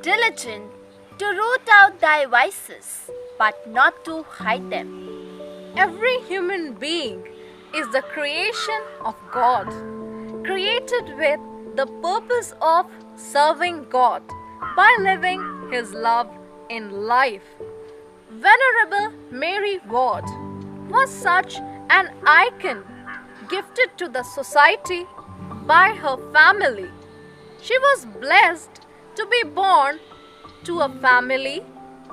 diligent to root out thy vices, but not to hide them. Every human being is the creation of God, created with the purpose of serving God by living His love in life. Venerable Mary Ward was such an icon gifted to the society by her family. She was blessed to be born to a family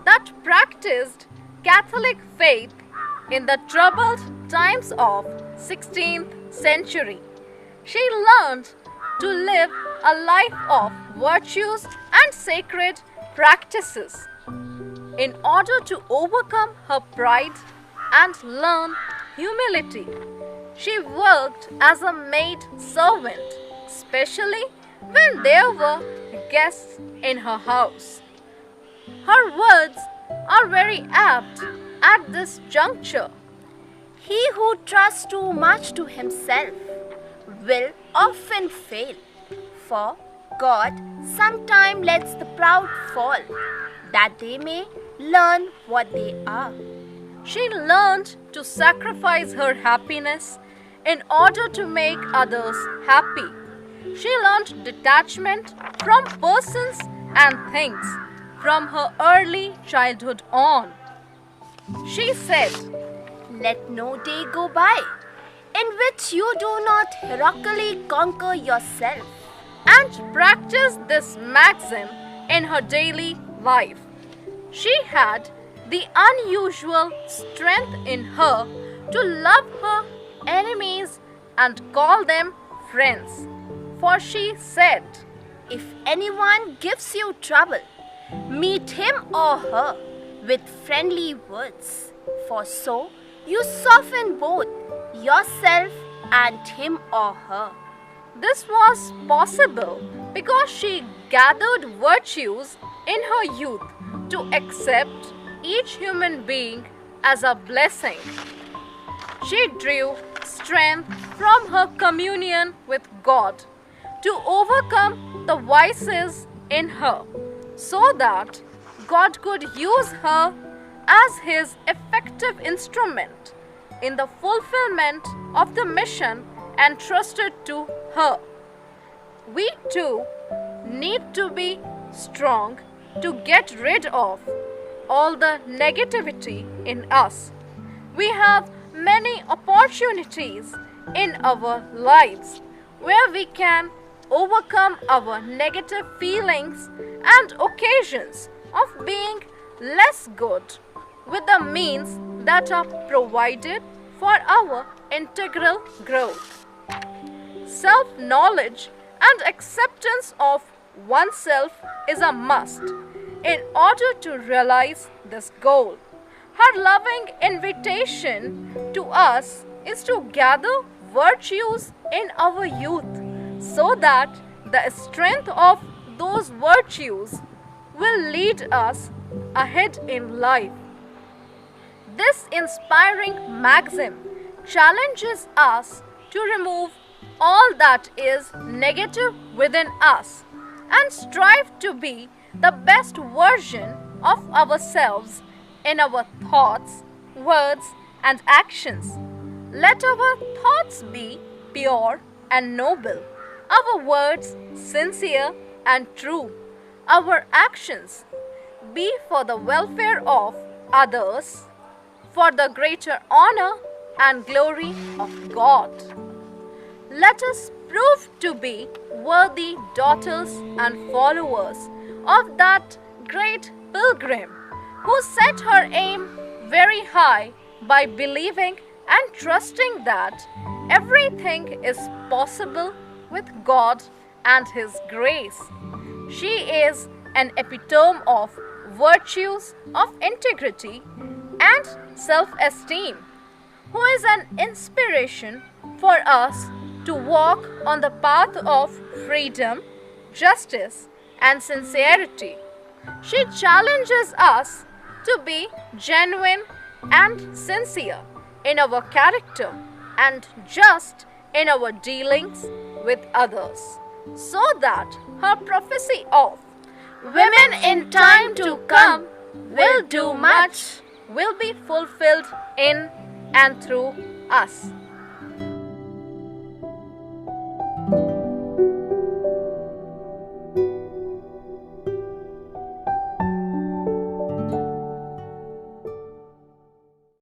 that practiced Catholic faith in the troubled times of 16th century. She learned to live a life of virtues and sacred practices. In order to overcome her pride and learn humility, she worked as a maid servant, especially when there were guests in her house. Her words are very apt at this juncture. He who trusts too much to himself will often fail, for God sometimes lets the proud fall, that they may learn what they are. She learned to sacrifice her happiness in order to make others happy. She learned detachment from persons and things from her early childhood on. She said, "Let no day go by in which you do not heroically conquer yourself," and practiced this maxim in her daily life. She had the unusual strength in her to love her enemies and call them friends. For she said, "If anyone gives you trouble, meet him or her with friendly words, for so you soften both yourself and him or her." This was possible because she gathered virtues in her youth to accept each human being as a blessing. She drew strength from her communion with God to overcome the vices in her, so that God could use her as His effective instrument in the fulfillment of the mission entrusted to her. We too need to be strong to get rid of all the negativity in us. We have many opportunities in our lives where we can overcome our negative feelings and occasions of being less good with the means that are provided for our integral growth. Self-knowledge and acceptance of oneself is a must in order to realize this goal. Her loving invitation to us is to gather virtues in our youth, so that the strength of those virtues will lead us ahead in life. This inspiring maxim challenges us to remove all that is negative within us and strive to be the best version of ourselves in our thoughts, words, and actions. Let our thoughts be pure and noble, our words sincere and true, our actions be for the welfare of others, for the greater honor and glory of God. Let us prove to be worthy daughters and followers of that great pilgrim who set her aim very high by believing and trusting that everything is possible with God and His grace. She is an epitome of virtues of integrity and self-esteem, who is an inspiration for us to walk on the path of freedom, justice, and sincerity. She challenges us to be genuine and sincere in our character and just in our dealings with others, so that her prophecy of women in time to come will do much. will be fulfilled in and through us.